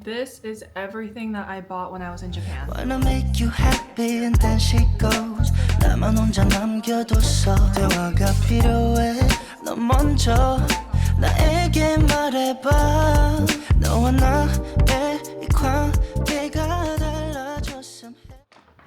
This is everything that I bought when I was in Japan. Wanna make you happy and then she goes 나만 혼자 남겨뒀어 대화가 필요해 너 먼저 나에게 말해봐 너와 나의 이 관계가 달라졌음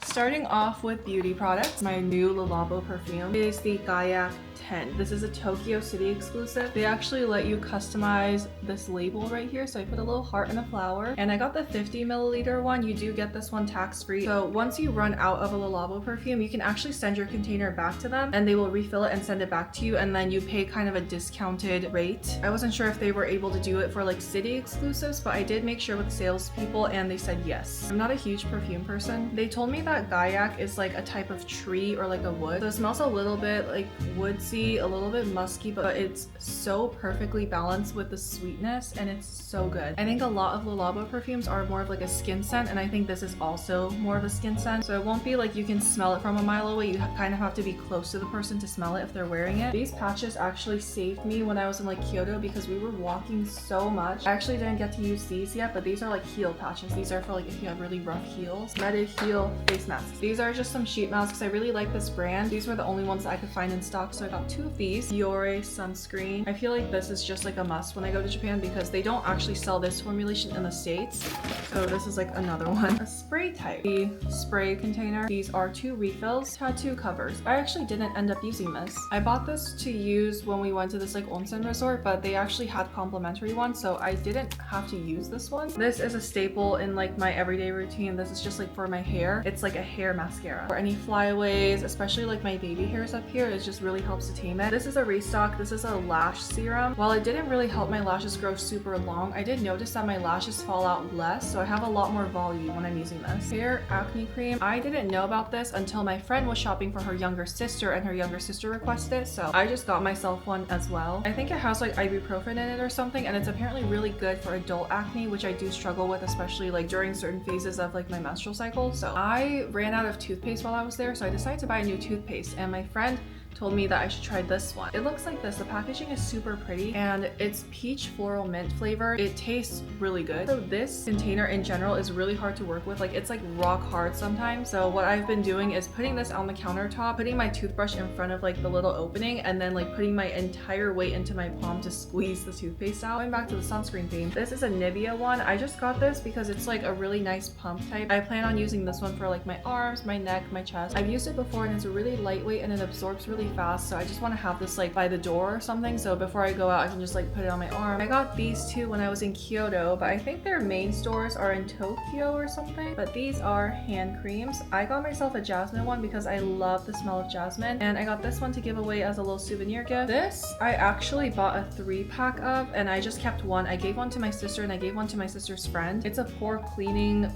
Starting off with beauty products, my new Le Labo perfume is the Gaiac 10. This is a Tokyo City exclusive. They actually let you customize this label right here. So I put a little heart and a flower. And I got the 50 milliliter one. You do get this one tax-free. So once you run out of a Le Labo perfume, you can actually send your container back to them and they will refill it and send it back to you. And then you pay kind of a discounted rate. I wasn't sure if they were able to do it for like city exclusives, but I did make sure with salespeople and they said yes. I'm not a huge perfume person. They told me that Gaiac is like a type of tree or like a wood. So it smells a little bit like woodsy, a little bit musky, but it's so perfectly balanced with the sweetness and it's so good. I think a lot of Le Labo perfumes are more of like a skin scent and I think this is also more of a skin scent. So it won't be like you can smell it from a mile away. You kind of have to be close to the person to smell it if they're wearing it. These patches actually saved me when I was in like Kyoto because we were walking so much. I actually didn't get to use these yet, but these are like heel patches. These are for like if you have really rough heels. Meta heel face masks. These are just some sheet masks. I really like this brand. These were the only ones that I could find in stock, so I got 2 of these. Biore sunscreen. I feel like this is just like a must when I go to Japan because they don't actually sell this formulation in the States. So this is like another one. A spray type. The spray container. These are 2 refills. Tattoo covers. I actually didn't end up using this. I bought this to use when we went to this like onsen resort, but they actually had complimentary ones, so I didn't have to use this one. This is a staple in like my everyday routine. This is just like for my hair. It's like a hair mascara. For any flyaways, especially like my baby hairs up here, it just really helps to tame it. This is a restock. This is a lash serum. While it didn't really help my lashes grow super long, I did notice that my lashes fall out less, so I have a lot more volume when I'm using this. Hair acne cream. I didn't know about this until my friend was shopping for her younger sister and her younger sister requested it, so I just got myself one as well. I think it has like ibuprofen in it or something, and it's apparently really good for adult acne, which I do struggle with, especially like during certain phases of like my menstrual cycle. So I ran out of toothpaste while I was there, so I decided to buy a new toothpaste, and my friend told me that I should try this one. It looks like this. The packaging is super pretty and it's peach floral mint flavor. It tastes really good. So this container in general is really hard to work with. Like it's like rock hard sometimes. So what I've been doing is putting this on the countertop, putting my toothbrush in front of like the little opening, and then like putting my entire weight into my palm to squeeze the toothpaste out. Going back to the sunscreen theme, this is a Nivea one. I just got this because it's like a really nice pump type. I plan on using this one for like my arms, my neck, my chest. I've used it before and it's really lightweight and it absorbs really fast, so I just want to have this like by the door or something, so before I go out I can just like put it on my arm. I got these 2 when I was in Kyoto, but I think their main stores are in Tokyo or something. But these are hand creams. I got myself a jasmine one because I love the smell of jasmine, and I got this one to give away as a little souvenir gift. This I actually bought a 3-pack of, and I just kept one. I gave one to my sister and I gave one to my sister's friend. It's a pore cleaning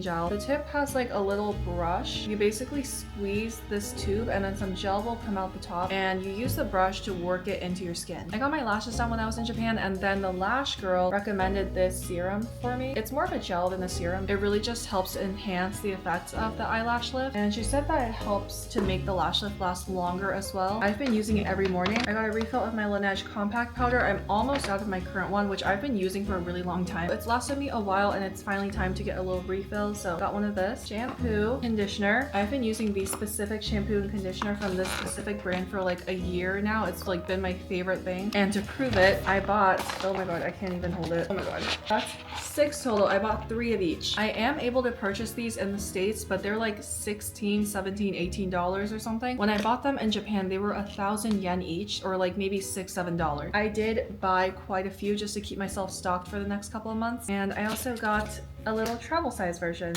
gel. The tip has like a little brush. You basically squeeze this tube and then some gel will come out the top, and you use the brush to work it into your skin. I got my lashes done when I was in Japan, and then the lash girl recommended this serum for me. It's more of a gel than a serum. It really just helps to enhance the effects of the eyelash lift, and she said that it helps to make the lash lift last longer as well. I've been using it every morning. I got a refill of my Laneige compact powder. I'm almost out of my current one, which I've been using for a really long time. It's lasted me a while and it's finally time to get a little refill, so got one of this. Shampoo, conditioner. I've been using the specific shampoo and conditioner from this specific brand for like a year now. It's like been my favorite thing, and to prove it I bought, oh my god, I can't even hold it. Oh my god, that's 6 total. I bought 3 of each. I am able to purchase these in the States, but they're like $16, $17, $18 or something. When I bought them in Japan, they were 1,000 yen each, or like maybe $6, $7. I did buy quite a few just to keep myself stocked for the next couple of months, and I also got a little travel size version.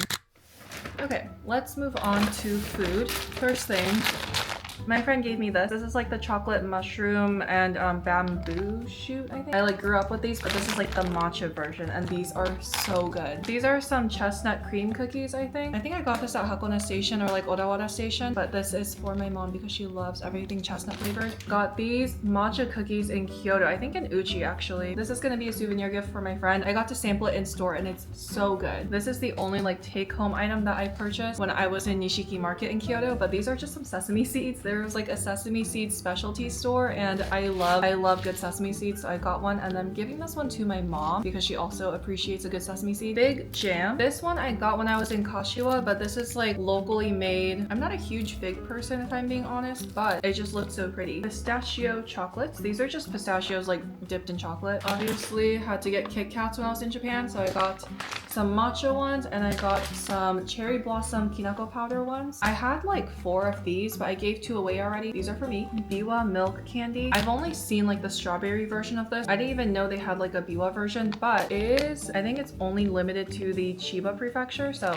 Okay, let's move on to food. First thing, my friend gave me this. This is like the chocolate mushroom and bamboo shoot, I think. I like grew up with these, but this is like the matcha version, and these are so good. These are some chestnut cream cookies, I think. I think I got this at Hakone Station or like Odawara Station, but this is for my mom because she loves everything chestnut flavored. Got these matcha cookies in Kyoto, I think in Uchi actually. This is gonna be a souvenir gift for my friend. I got to sample it in store and it's so good. This is the only like take home item that I purchased when I was in Nishiki Market in Kyoto, but these are just some sesame seeds. They're There's like a sesame seed specialty store, and I love good sesame seeds, so I got one, and I'm giving this one to my mom because she also appreciates a good sesame seed. Fig jam. This one I got when I was in Kashiwa, but this is like locally made. I'm not a huge fig person if I'm being honest, but it just looks so pretty. Pistachio chocolates. These are just pistachios like dipped in chocolate. Obviously had to get Kit Kats when I was in Japan, so I got some matcha ones, and I got some cherry blossom kinako powder ones. I had like 4 of these, but I gave 2 away already. These are for me. Biwa milk candy. I've only seen like the strawberry version of this. I didn't even know they had like a Biwa version, but I think it's only limited to the Chiba prefecture. So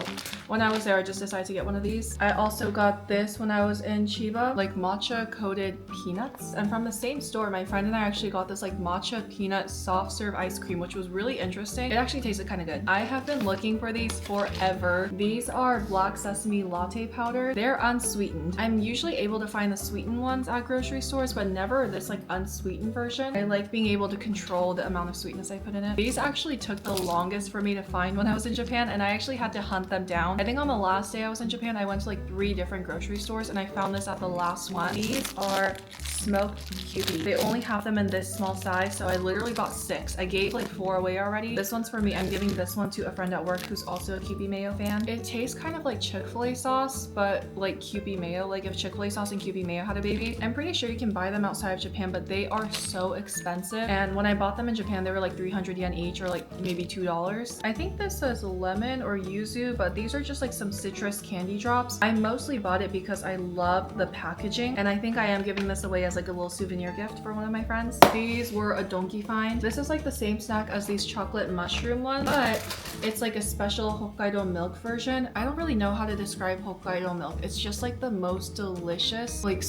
when I was there, I just decided to get one of these. I also got this when I was in Chiba, like matcha coated peanuts. And from the same store, my friend and I actually got this like matcha peanut soft serve ice cream, which was really interesting. It actually tasted kind of good. I have been looking for these forever. These are black sesame latte powder. They're unsweetened. I'm usually able to find the sweetened ones at grocery stores, but never this like unsweetened version. I like being able to control the amount of sweetness I put in it. These actually took the longest for me to find when I was in Japan, and I actually had to hunt them down. I think on the last day I was in Japan, I went to like 3 different grocery stores, and I found this at the last one. These are smoked Kewpie. They only have them in this small size, so I literally bought 6. I gave like 4 away already. This one's for me. I'm giving this one to a friend at work who's also a Kewpie mayo fan. It tastes kind of like Chick-fil-A sauce, but like Kewpie mayo. Like if Chick-fil-A sauce and Kewpie mayo had a baby. I'm pretty sure you can buy them outside of Japan, but they are so expensive. And when I bought them in Japan, they were like 300 yen each, or like maybe $2. I think this says lemon or yuzu, but these are just like some citrus candy drops. I mostly bought it because I love the packaging, and I think I am giving this away as like a little souvenir gift for one of my friends. These were a donkey find. This is like the same snack as these chocolate mushroom ones, but it's like a special Hokkaido milk version. I don't really know how to describe Hokkaido milk. It's just like the most delicious, like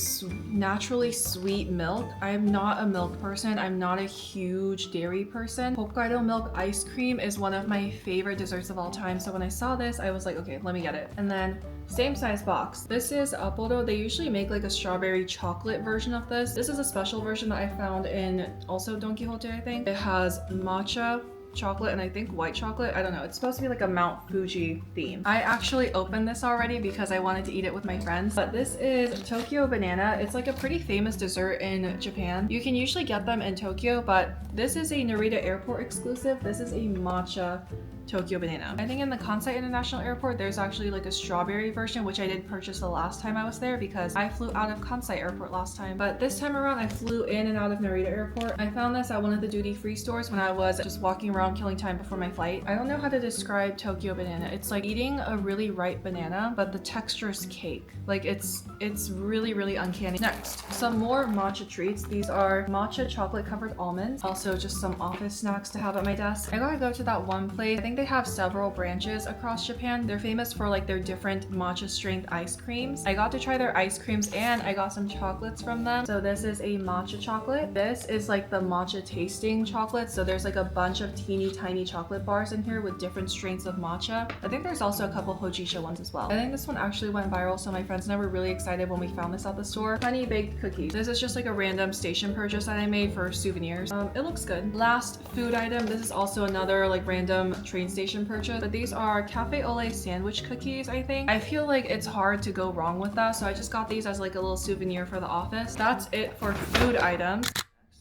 naturally sweet milk. I'm not a milk person. I'm not a huge dairy person. Hokkaido milk ice cream is one of my favorite desserts of all time. So when I saw this, I was like, okay, let me get it. And then same size box. This is Aporo. They usually make like a strawberry chocolate version of this. This is a special version that I found in also Don Quijote, I think. It has matcha chocolate and I think white chocolate. I don't know. It's supposed to be like a Mount Fuji theme. I actually opened this already because I wanted to eat it with my friends. But this is Tokyo banana. It's like a pretty famous dessert in Japan. You can usually get them in Tokyo, but this is a Narita Airport exclusive. This is a matcha Tokyo banana. I think in the Kansai International Airport, there's actually like a strawberry version, which I did purchase the last time I was there because I flew out of Kansai Airport last time. But this time around, I flew in and out of Narita Airport. I found this at one of the duty-free stores when I was just walking around killing time before my flight. I don't know how to describe Tokyo banana. It's like eating a really ripe banana, but the texture is cake. Like it's really, really uncanny. Next, some more matcha treats. These are matcha chocolate covered almonds. Also just some office snacks to have at my desk. I gotta go to that one place. I think they have several branches across Japan. They're famous for like their different matcha strength ice creams. I got to try their ice creams and I got some chocolates from them. So this is a matcha chocolate. This is like the matcha tasting chocolate. So there's like a bunch of teeny tiny chocolate bars in here with different strengths of matcha. I think there's also a couple hojisha ones as well. I think this one actually went viral, so my friends and I were really excited when we found this at the store. Honey baked cookies. This is just like a random station purchase that I made for souvenirs. It looks good. Last food item. This is also another like random train station purchase, but these are cafe au lait sandwich cookies. I think I feel like it's hard to go wrong with that, so I just got these as like a little souvenir for the office. That's it for food items.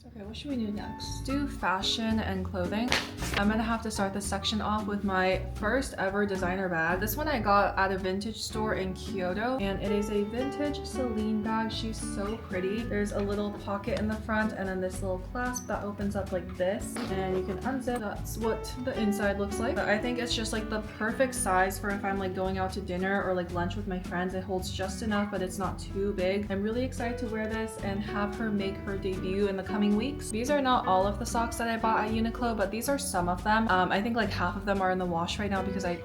Okay, what should we do next? Do fashion and clothing. I'm gonna have to start this section off with my first ever designer bag. This one I got at a vintage store in Kyoto, and it is a vintage Celine bag. She's so pretty. There's a little pocket in the front and then this little clasp that opens up like this, and you can unzip. That's what the inside looks like. But I think it's just like the perfect size for if I'm like going out to dinner or like lunch with my friends. It holds just enough, but it's not too big. I'm really excited to wear this and have her make her debut in the coming weeks. These are not all of the socks that I bought at Uniqlo, but these are some of them. I think like half of them are in the wash right now because I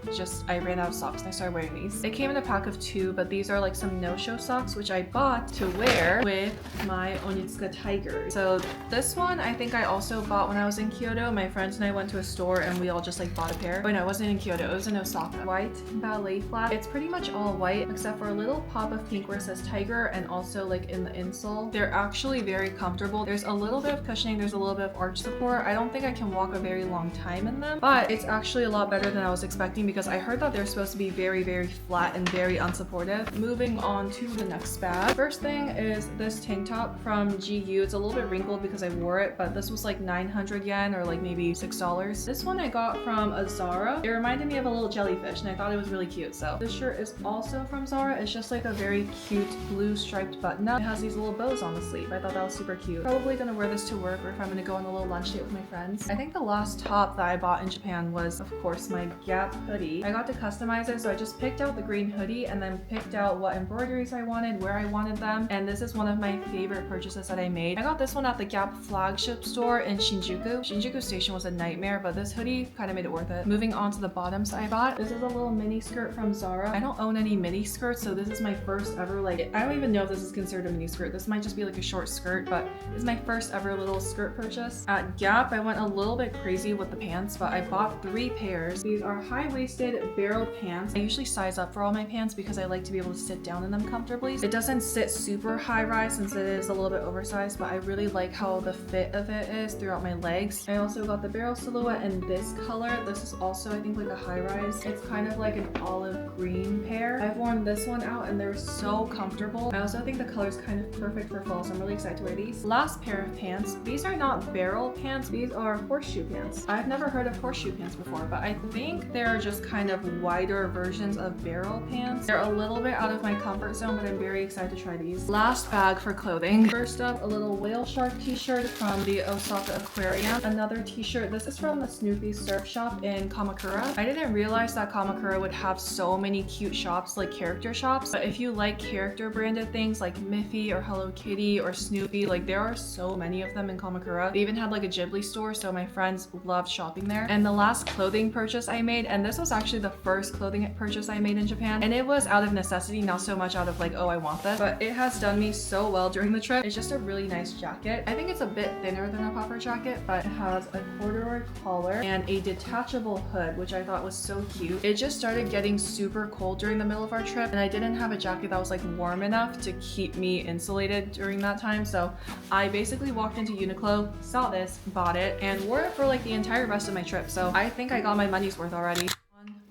ran out of socks and I started wearing these. It came in a pack of 2, but these are like some no-show socks which I bought to wear with my Onitsuka Tiger. So this one I think I also bought when I was in Kyoto. My friends and I went to a store and we all just like bought a pair. Oh no, it wasn't in Kyoto, it was in Osaka. White ballet flat. It's pretty much all white except for a little pop of pink where it says Tiger, and also like in the insole. They're actually very comfortable. There's a little bit bit of cushioning, there's a little bit of arch support. I don't think I can walk a very long time in them, but it's actually a lot better than I was expecting because I heard that they're supposed to be very, very flat and very unsupportive. Moving on to the next bag. First thing is this tank top from GU. It's a little bit wrinkled because I wore it, but this was like 900 yen or like maybe $6. This one I got from a Zara. It reminded me of a little jellyfish and I thought it was really cute. So this shirt is also from Zara. It's just like a very cute blue striped button up. It has these little bows on the sleeve. I thought that was super cute. Probably gonna wear this to work or if I'm gonna go on a little lunch date with my friends. I think the last top that I bought in Japan was, of course, my Gap hoodie. I got to customize it, so I just picked out the green hoodie and then picked out what embroideries I wanted, where I wanted them, and this is one of my favorite purchases that I made. I got this one at the Gap flagship store in Shinjuku. Shinjuku Station was a nightmare, but this hoodie kind of made it worth it. Moving on to the bottoms I bought. This is a little mini skirt from Zara. I don't own any mini skirts, so this is my first ever, like, I don't even know if this is considered a mini skirt. This might just be like a short skirt, but it's my first ever little skirt purchase. At Gap, I went a little bit crazy with the pants, but I bought 3 pairs. These are high-waisted barrel pants. I usually size up for all my pants because I like to be able to sit down in them comfortably. It doesn't sit super high-rise since it is a little bit oversized, but I really like how the fit of it is throughout my legs. I also got the barrel silhouette in this color. This is also, I think, like a high-rise. It's kind of like an olive green pair. I've worn this one out and they're so comfortable. I also think the color is kind of perfect for fall, so I'm really excited to wear these. Last pair of pants. These are not barrel pants. These are horseshoe pants. I've never heard of horseshoe pants before, but I think they're just kind of wider versions of barrel pants. They're a little bit out of my comfort zone, but I'm very excited to try these. Last bag for clothing. First up, a little whale shark t-shirt from the Osaka Aquarium. Another t-shirt. This is from the Snoopy Surf Shop in Kamakura. I didn't realize that Kamakura would have so many cute shops, like character shops, but if you like character branded things like Miffy or Hello Kitty or Snoopy, like there are so many of them in Kamakura. They even had like a Ghibli store, so my friends loved shopping there. And the last clothing purchase I made, and this was actually the first clothing purchase I made in Japan, and it was out of necessity, not so much out of like, oh, I want this, but it has done me so well during the trip. It's just a really nice jacket. I think it's a bit thinner than a puffer jacket, but it has a corduroy collar and a detachable hood, which I thought was so cute. It just started getting super cold during the middle of our trip, and I didn't have a jacket that was like warm enough to keep me insulated during that time, so I basically walked into Uniqlo, saw this, bought it, and wore it for like the entire rest of my trip, so I think I got my money's worth already.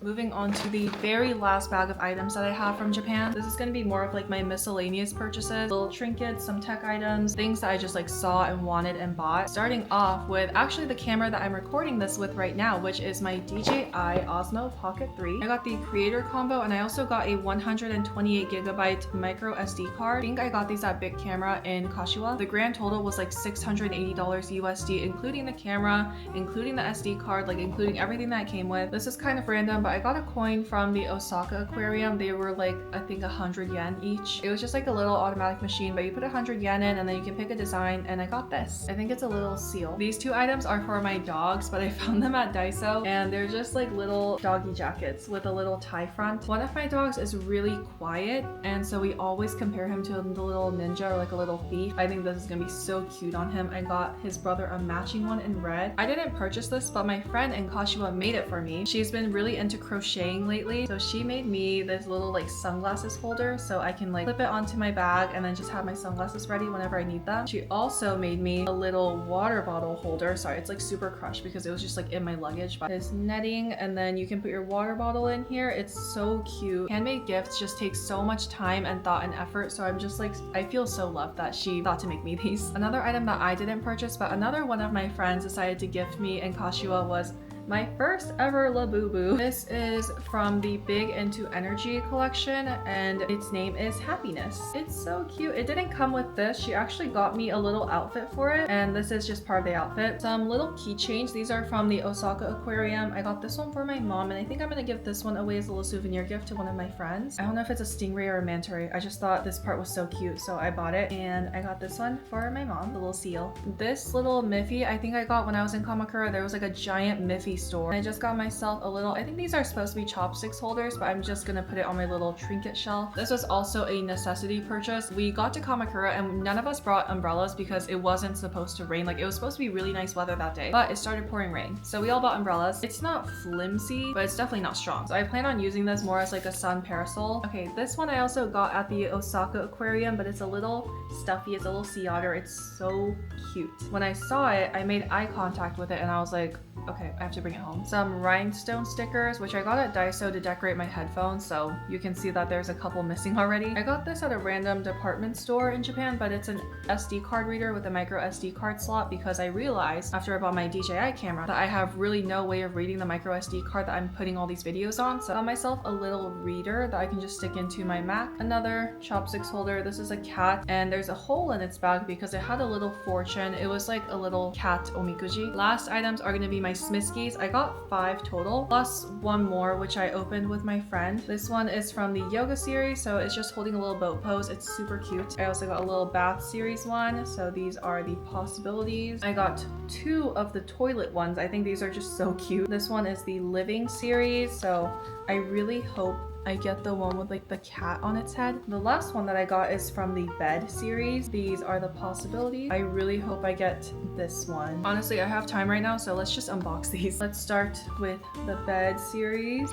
Moving on to the very last bag of items that I have from Japan. This is going to be more of like my miscellaneous purchases, little trinkets, some tech items, things that I just like saw and wanted and bought. Starting off with actually the camera that I'm recording this with right now, which is my DJI Osmo Pocket 3. I got the creator combo and I also got a 128GB micro SD card. I think I got these at Big Camera in Kashiwa. The grand total was like $680 USD, including the camera, including the SD card, like including everything that it came with. This is kind of random, but I got a coin from the Osaka Aquarium. They were like, I think 100 yen each. It was just like a little automatic machine, but you put 100 yen in and then you can pick a design, and I got this. I think it's a little seal. These 2 items are for my dogs, but I found them at Daiso, and they're just like little doggy jackets with a little tie front. One of my dogs is really quiet, and so we always compare him to the little ninja or like a little thief. I think this is gonna be so cute on him. I got his brother a matching one in red. I didn't purchase this, but my friend in Kashiwa made it for me. She's been really into crocheting lately, so she made me this little like sunglasses holder so I can like clip it onto my bag and then just have my sunglasses ready whenever I need them. She also made me a little water bottle holder. Sorry, it's like super crushed because it was just like in my luggage, but it's netting and then you can put your water bottle in here. It's so cute. Handmade gifts just take so much time and thought and effort, so I'm just like, I feel so loved that she thought to make me these. Another item that I didn't purchase, but another one of my friends decided to gift me in Kashiwa was my first ever Labubu. This is from the Big Into Energy collection and its name is Happiness. It's so cute. It didn't come with this. She actually got me a little outfit for it, and this is just part of the outfit. Some little keychains. These are from the Osaka Aquarium. I got this one for my mom, and I think I'm gonna give this one away as a little souvenir gift to one of my friends. I don't know if it's a stingray or a manta ray. I just thought this part was so cute, so I bought it, and I got this one for my mom, the little seal. This little Miffy, I think I got when I was in Kamakura. There was like a giant Miffy indie store. I just got myself a little, I think these are supposed to be chopsticks holders, but I'm just gonna put it on my little trinket shelf. This was also a necessity purchase. We got to Kamakura and none of us brought umbrellas because it wasn't supposed to rain. Like, it was supposed to be really nice weather that day, but it started pouring rain. So we all bought umbrellas. It's not flimsy, but it's definitely not strong. So I plan on using this more as like a sun parasol. Okay, this one I also got at the Osaka aquarium, but it's a little stuffy. It's a little sea otter. It's so cute. When I saw it, I made eye contact with it and I was like, okay, I have to bring it home. Some rhinestone stickers, which I got at Daiso to decorate my headphones, so you can see that there's a couple missing already. I got this at a random department store in Japan, but it's an SD card reader with a micro SD card slot because I realized after I bought my DJI camera that I have really no way of reading the micro SD card that I'm putting all these videos on. So I got myself a little reader that I can just stick into my Mac. Another chopsticks holder. This is a cat and there's a hole in its bag because it had a little fortune. It was like a little cat omikuji. Last items are going to be my Smiskis. I got 5 total, plus one more which I opened with my friend. This one is from the yoga series, so it's just holding a little boat pose. It's super cute. I also got a little bath series one, so these are the possibilities. I got 2 of the toilet ones. I think these are just so cute. This one is the living series, so I really hope I get the one with like the cat on its head. The last one that I got is from the bed series. These are the possibilities. I really hope I get this one. Honestly, I have time right now, so let's just unbox these. Let's start with the bed series.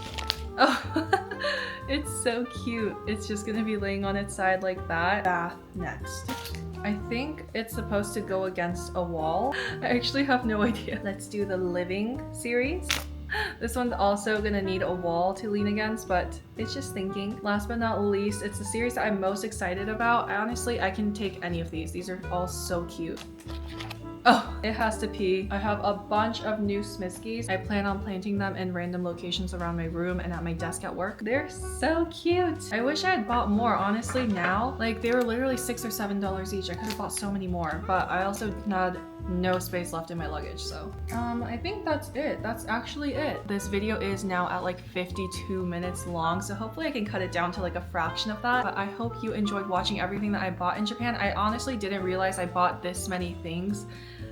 Oh, it's so cute. It's just gonna be laying on its side like that. Bath next. I think it's supposed to go against a wall. I actually have no idea. Let's do the living series. This one's also gonna need a wall to lean against, but it's just thinking. Last but not least, it's the series that I'm most excited about. Honestly, I can take any of these. These are all so cute. Oh, it has to pee. I have a bunch of new Smiskis. I plan on planting them in random locations around my room and at my desk at work. They're so cute. I wish I had bought more, honestly. Now, like, they were literally $6 or $7 each. I could have bought so many more, but I also had no space left in my luggage, so I think that's it. That's actually it. This video is now at like 52 minutes long, so hopefully I can cut it down to like a fraction of that. But I hope you enjoyed watching everything that I bought in Japan. I honestly didn't realize I bought this many things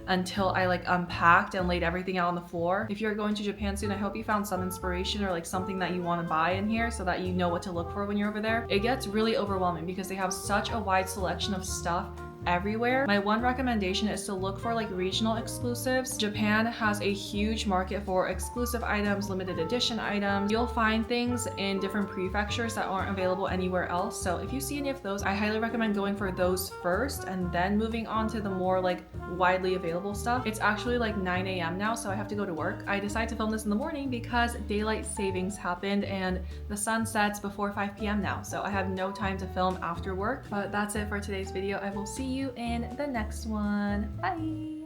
until I like unpacked and laid everything out on the floor. If you're going to Japan soon, I hope you found some inspiration or like something that you want to buy in here so that you know what to look for when you're over there. It gets really overwhelming because they have such a wide selection of stuff everywhere. My one recommendation is to look for like regional exclusives. Japan has a huge market for exclusive items, limited edition items. You'll find things in different prefectures that aren't available anywhere else. So if you see any of those, I highly recommend going for those first and then moving on to the more like widely available stuff. It's actually like 9 a.m. now, so I have to go to work. I decided to film this in the morning because daylight savings happened and the sun sets before 5 p.m. now, so I have no time to film after work. But that's it for today's video. I will see you in the next one. Bye!